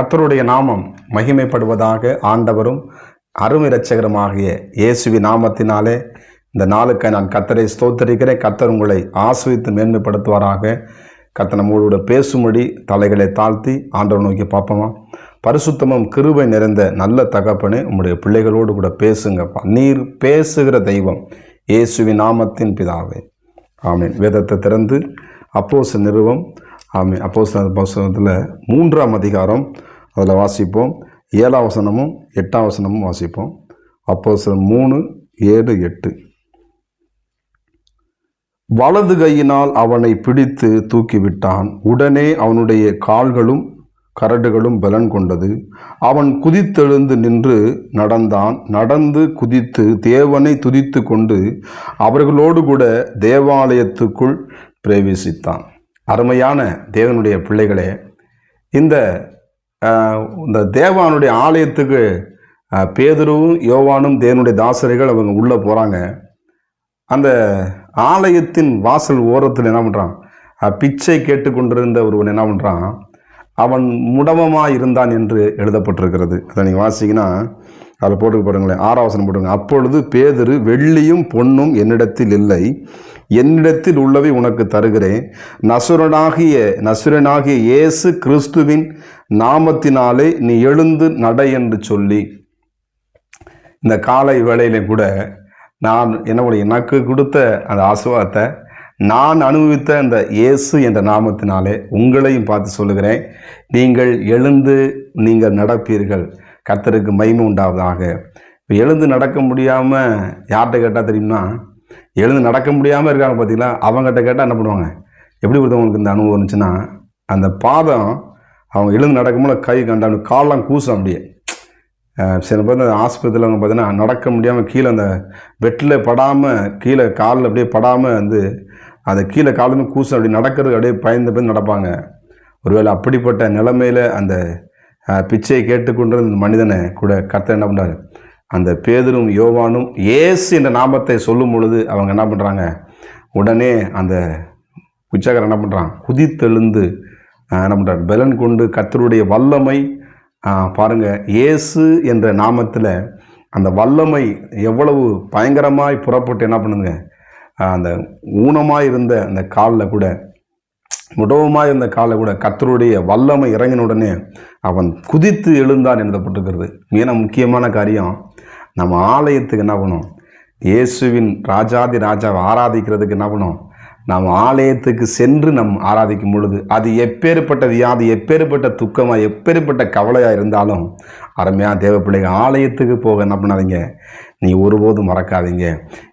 கர்த்தருடைய நாமம் மகிமைப்படுவதாக. ஆண்டவரும் அருமை இரட்சகருமாகிய இயேசுவின் நாமத்தினாலே இந்த நாளுக்கு நான் கர்த்தரை ஸ்தோத்தரிக்கிறேன். கர்த்தர் உங்களை ஆசீர்வதித்து மேன்மைப்படுத்துவாராக. கர்த்தர் நம்மளோட பேசும்படி தலைகளை தாழ்த்தி ஆண்டவர் நோக்கி பார்ப்போமா. பரிசுத்தமும் கிருபை நிறைந்த நல்ல தகப்பனே, உங்களுடைய பிள்ளைகளோடு கூட பேசுங்கப்பா. நீர் பேசுகிற தெய்வம், இயேசுவின் நாமத்தின் பிதாவே, ஆமீன். வேதத்தை திறந்து அப்போஸ்தலர் நிருபம், ஆமீன், அப்போஸ்தலர் புத்தகத்தில் 3ஆம் அதிகாரம் அதில் வாசிப்போம். 7ஆம் வசனமும் 8ஆம் வசனமும் வாசிப்போம். அப்போஸ்தலர் 3, 7, 8. வலது கையினால் அவனை பிடித்து தூக்கிவிட்டான். உடனே அவனுடைய கால்களும் கரடுகளும் பலன் கொண்டது. அவன் குதித்தெழுந்து நின்று நடந்தான். நடந்து குதித்து தேவனை துதித்து கொண்டு அவர்களோடு கூட தேவாலயத்துக்குள் பிரவேசித்தான். அருமையான தேவனுடைய பிள்ளைகளே, இந்த தேவானுடைய ஆலயத்துக்கு பேதுருவும் யோவானும் தேவனுடைய தாசரிகள் அவங்க உள்ளே போகிறாங்க. அந்த ஆலயத்தின் வாசல் ஓரத்தில் என்ன பண்ணுறான், பிச்சை கேட்டுக்கொண்டிருந்த ஒருவன் என்ன பண்ணுறான், அவன் முடவமாக இருந்தான் என்று எழுதப்பட்டிருக்கிறது. அதை நீங்கள் வாசிங்கன்னா அதில் போட்டு பாருங்களேன். 6ஆம் வசனம் போட்டுங்க. அப்பொழுது பேதுரு, வெள்ளியும் பொன்னும் என்னிடத்தில் இல்லை, என்னிடத்தில் உள்ளவை உனக்கு தருகிறேன். நசுரனாகிய இயேசு கிறிஸ்துவின் நாமத்தினாலே நீ எழுந்து நட என்று சொல்லி, இந்த காலை வேளையிலே கூட நான் எனக்கு கொடுத்த அந்த ஆசீர்வாதத்தை, நான் அனுபவித்த அந்த இயேசு என்ற நாமத்தினாலே உங்களையும் பார்த்து சொல்லுகிறேன். நீங்கள் எழுந்து நீங்கள் நடப்பீர்கள். கர்த்தருக்கு மகிமை உண்டாவதாக. இப்போ எழுந்து நடக்க முடியாமல் யார்கிட்ட கேட்டால் தெரியுமா, எழுந்து நடக்க முடியாமல் இருக்காங்க பார்த்தீங்களா, அவங்ககிட்ட கேட்டால் என்ன பண்ணுவாங்க, எப்படி ஒருத்தவங்களுக்கு இந்த அனுபவம் இருந்துச்சுன்னா, அந்த பாதம் அவங்க எழுந்து நடக்கும்போது கை கண்டாங்க, காலெலாம் கூசும். அப்படியே சில பேர் அந்த ஆஸ்பத்திரியில் அவங்க பார்த்தீங்கன்னா நடக்க முடியாமல் கீழே அந்த பெட்டில் படாமல், கீழே காலில் அப்படியே படாமல் வந்து அதை கீழே காலுமே கூசும். அப்படி நடக்கிறது அப்படியே பயந்து நடப்பாங்க. ஒருவேளை அப்படிப்பட்ட நிலைமையில் அந்த பிச்சையை கேட்டுக்கொண்டிருந்த இந்த மனிதனை கூட கர்த்தர் என்ன பண்ணுறாரு, அந்த பேதுரும் யோவானும் இயேசு என்ற நாமத்தை சொல்லும் பொழுது அவங்க என்ன பண்ணுறாங்க, உடனே அந்த பிச்சைக்காரன் என்ன பண்ணுறான், குதித்தெழுந்து என்ன பண்ணுறாரு, பலன் கொண்டு கர்த்தருடைய வல்லமை பாருங்கள். இயேசு என்ற நாமத்தில் அந்த வல்லமை எவ்வளவு பயங்கரமாய் புறப்பட்டு என்ன பண்ணுங்க, அந்த ஊனமாக இருந்த அந்த காலில் கூட, முடவமாக இருந்த காலில் கூட கர்த்தருடைய வல்லமை இறங்கின உடனே அவன் குதித்து எழுந்தான் எழுதப்பட்டிருக்கிறது. ஏன்னா முக்கியமான காரியம், நம்ம ஆலயத்துக்கு என்ன பண்ணணும், இயேசுவின் ராஜாதி ராஜாவை ஆராதிக்கிறதுக்கு என்ன பண்ணணும், நாம் ஆலயத்துக்கு சென்று நம் ஆராதிக்கும் பொழுது அது எப்பேற்பட்ட வியாதி, எப்பேற்பட்ட துக்கமாக, எப்பேற்பட்ட கவலையாக இருந்தாலும் அருமையாக தேவ பிள்ளைகள் ஆலயத்துக்கு போக என்ன பண்ணாதீங்க, நீ ஒருபோதும் மறக்காதீங்க.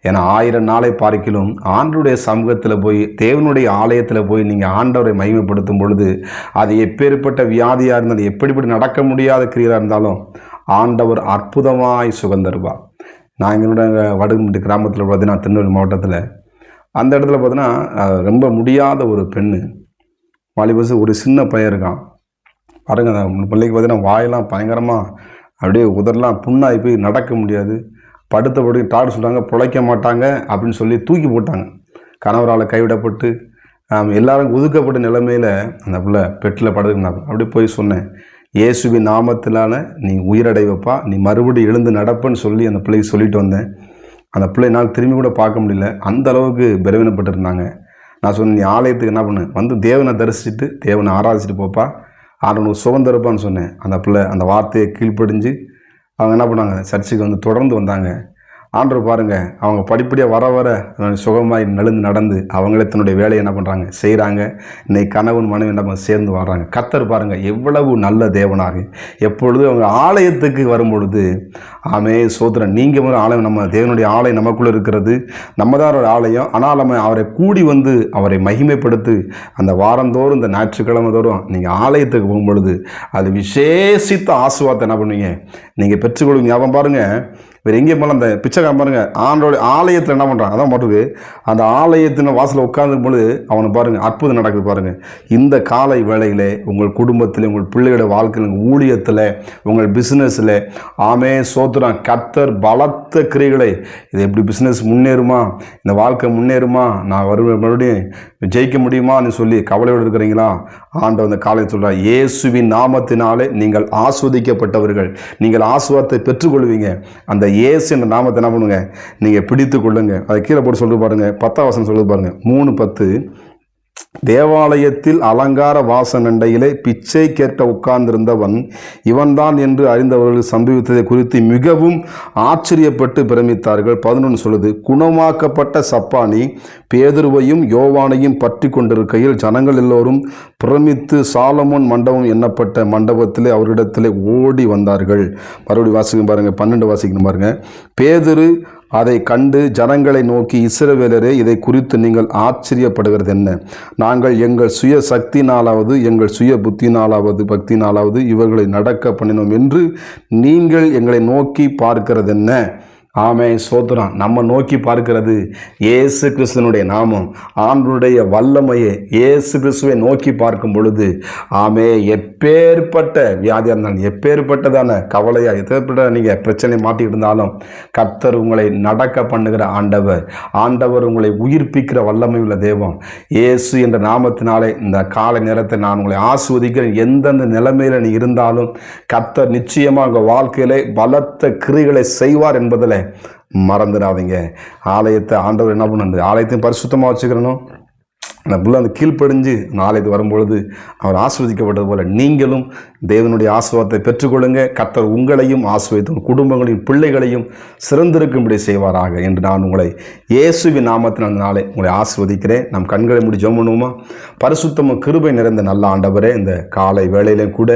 ஏன்னா 1000 நாளை பார்க்கிலும் ஆண்டவருடைய சமூகத்தில் போய், தேவனுடைய ஆலயத்தில் போய் நீங்கள் ஆண்டவரை மகிமைப்படுத்தும் பொழுது அது எப்பேற்பட்ட வியாதியாக இருந்தாலும், எப்படிப்படி நடக்க முடியாத கிரியராக இருந்தாலும் ஆண்டவர் அற்புதமாய் சுகந்தருவார். நான் எங்களோட வடுகுமுட்டி கிராமத்தில் பார்த்தீங்கன்னா, திருநெல்வேலி மாவட்டத்தில் அந்த இடத்துல பார்த்தீங்கன்னா ரொம்ப முடியாத ஒரு பெண்ணு, வாலிபஸ், ஒரு சின்ன பையன் இருக்கான் பாருங்க. அந்த பிள்ளைக்கு பார்த்தீங்கன்னா வாயெல்லாம் பயங்கரமாக அப்படியே உதறலாம் புண்ணாகி போய் நடக்க முடியாது. படுத்தபடி டாக்டர் சொல்கிறாங்க பிழைக்க மாட்டாங்க அப்படின்னு சொல்லி தூக்கி போட்டாங்க. கணவரால் கைவிடப்பட்டு எல்லாரும் ஒதுக்கப்பட்ட நிலைமையில் அந்த பிள்ளை பெட்டில் படுத்துருந்தாங்க. அப்படி போய் சொன்னேன், இயேசுவின் நாமத்தினால நீ உயிரடைவப்பா, நீ மறுபடியும் எழுந்து நடப்பன்னு சொல்லி அந்த பிள்ளைக்கு சொல்லிட்டு வந்தேன். அந்த பிள்ளை என்னால் திரும்பி கூட பார்க்க முடியல, அந்த அளவுக்கு பலவீனப்பட்டிருந்தாங்க. நான் சொன்னேன், நீ ஆலயத்துக்கு என்ன பண்ணு, வந்து தேவனை தரிசிச்சுட்டு தேவனை ஆராதிச்சுட்டு போப்பா, ஆண்டவனுக்கு சுகந்தருப்பான்னு சொன்னேன். அந்த பிள்ளை அந்த வார்த்தையை கீழ்ப்படிஞ்சு அவங்க என்ன பண்ணாங்க, சர்ச்சுக்கு வந்து தொடர்ந்து வந்தாங்க. ஆண்டவர் பாருங்கள், அவங்க படிப்படியாக வர வர சுகமாய் நெழுந்து நடந்து அவங்களே தன்னுடைய வேலையை என்ன பண்ணுறாங்க, செய்கிறாங்க. இன்னைக்கு கணவன் மனைவி என்ன சேர்ந்து வர்றாங்க. கர்த்தர் பாருங்கள் எவ்வளவு நல்ல தேவனாக. எப்பொழுது அவங்க ஆலயத்துக்கு வரும்பொழுது ஆமே சோதரன், நீங்கள் ஒரு ஆலயம், நம்ம தேவனுடைய ஆலயம் நமக்குள்ளே இருக்கிறது, நம்ம தான் ஒரு ஆலயம். ஆனால் நம்ம அவரை கூடி வந்து அவரை மகிமைப்படுத்தி அந்த வாரந்தோறும் இந்த ஞாயிற்றுக்கிழமை தோறும் நீங்கள் ஆலயத்துக்கு போகும்பொழுது அது விசேஷித்த ஆசீர்வாதத்தை என்ன பண்ணுவீங்க, நீங்கள் பெற்றுக்கொள்வீங்க. அவன் பாருங்கள், வேறு எங்கேயும் போல அந்த பிச்சைக்காரன் பாருங்கள், ஆண்டோட ஆலயத்தில் என்ன பண்ணுறான், அதான் மட்டுக்கு அந்த ஆலயத்தின் வாசலில் உட்கார்ந்துக்கும் பொழுது அவனை பாருங்கள் அற்புதம் நடக்குது. பாருங்கள், இந்த காலை வேளையில் உங்கள் குடும்பத்தில், உங்கள் பிள்ளைகளோட வாழ்க்கையில், உங்கள் ஊழியத்தில், உங்கள் பிஸ்னஸில் ஆமே சோத்துறான் கர்த்தர் பலத்த கிரிகளை, இது எப்படி பிஸ்னஸ் முன்னேறுமா, இந்த வாழ்க்கை முன்னேறுமா, நான் மறுபடியும் ஜெயிக்க முடியுமான்னு சொல்லி கவலையோடு இருக்கிறீங்களா, ஆண்டவர் இந்த காலை சொல்றார், இயேசுவின் நாமத்தினாலே நீங்கள் ஆஸ்வதிக்கப்பட்டவர்கள், நீங்கள் ஆசுவாதத்தை பெற்றுக்கொள்வீங்க. அந்த இயேசு என்ற நாமத்தை என்ன பண்ணுங்க, நீங்கள் பிடித்து கொள்ளுங்க. அதை கீழே போட்டு சொல்லி பாருங்க, 10ஆம் வசனம் சொல்லி பாருங்க, 3:10. தேவாலயத்தில் அலங்கார வாசனண்டையிலே பிச்சை கேட்ட உட்கார்ந்திருந்தவன் இவன்தான் என்று அறிந்தவர்கள் சம்பவித்ததை குறித்து மிகவும் ஆச்சரியப்பட்டு பிரமித்தார்கள். 11 சொல்லுது, குணமாக்கப்பட்ட சப்பானி பேதுருவையும் யோவானையும் பற்றி கொண்டிருக்கையில் ஜனங்கள் எல்லோரும் பிரமித்து சாலமோன் மண்டபம் எண்ணப்பட்ட மண்டபத்திலே அவரிடத்திலே ஓடி வந்தார்கள். மறுபடியும் வாசிக்கணும் பாருங்க, 12 வாசிக்கணும் பாருங்க. பேதுரு அதை கண்டு ஜனங்களை நோக்கி, இஸ்ரவேலரே, இதை குறித்து நீங்கள் ஆச்சரியப்படுகிறது என்ன? நாங்கள் எங்கள் சுய சக்தினாலாவது எங்கள் சுய புத்தினாலாவது பக்தினாலாவது இவர்களை நடக்க பண்ணினோம் என்று நீங்கள் எங்களை நோக்கி பார்க்கிறது என்ன? ஆமே, சோதரம். நம்ம நோக்கி பார்க்கிறது இயேசு கிறிஸ்துவனுடைய நாமம், ஆண்டவருடைய வல்லமையை. இயேசு கிறிஸ்துவை நோக்கி பார்க்கும் பொழுது ஆமே, எப்பேற்பட்ட வியாதியாக இருந்தாலும், எப்பேற்பட்டதான கவலையாக, எப்பேற்பட்ட நீங்கள் பிரச்சனை மாட்டிக்கிட்டு இருந்தாலும் கர்த்தர் உங்களை நடக்க பண்ணுகிற ஆண்டவர். ஆண்டவர் உங்களை உயிர்ப்பிக்கிற வல்லமை உள்ள தெய்வம். இயேசு என்ற நாமத்தினாலே இந்த காலை நேரத்தை நான் உங்களை ஆஸ்வதிக்கிறேன். எந்தெந்த நிலைமையில் நீ இருந்தாலும் கர்த்தர் நிச்சயமாக உங்கள் வாழ்க்கையிலே பலத்த கிரிகளை செய்வார் என்பதில் மறந்துடாதீங்க. ஆலயத்தை ஆண்டவர் என்ன பண்ணுறது, ஆலயத்தையும் பரிசுத்தமாக வச்சுக்கிறணும். அந்த புள்ள அந்த கீழ்ப்படிஞ்சு அந்த ஆலயத்துக்கு வரும்பொழுது அவர் ஆஸ்வதிக்கப்பட்டது போல நீங்களும் தேவனுடைய ஆசீர்வாதத்தை பெற்றுக்கொள்ளுங்க. கர்த்தர் உங்களையும் ஆசீர்வதித்து உங்கள் குடும்பங்களையும் பிள்ளைகளையும் சிறந்திருக்கும்படி செய்வாராக என்று நான் உங்களை இயேசுவின் நாமத்தில் அந்த நாளை உங்களை ஆசீர்வதிக்கிறேன். நம் கண்களை மூடி ஜெபம் பண்ணுவோமா? பரிசுத்தமும் கிருபை நிறைந்த நல்ல ஆண்டவரே, இந்த காலை வேளையிலும் கூட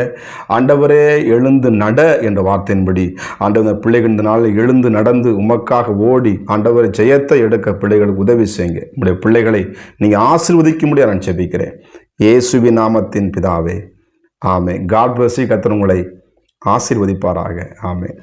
ஆண்டவரே எழுந்து நட என்ற வார்த்தையின்படி ஆண்டவர் பிள்ளைகள் இந்த நாளில் எழுந்து நடந்து உமக்காக ஓடி ஆண்டவரை ஜெயத்தை எடுக்க பிள்ளைகளுக்கு உதவி செய்யுங்க. உங்களுடைய பிள்ளைகளை நீங்கள் ஆசீர்வதிக்க முடியாது நான் ஜெபிக்கிறேன் இயேசுவின் நாமத்தின் பிதாவே, ஆமென். God bless you. கர்த்தர் உங்களை ஆசீர்வதிப்பாராக. ஆமென்.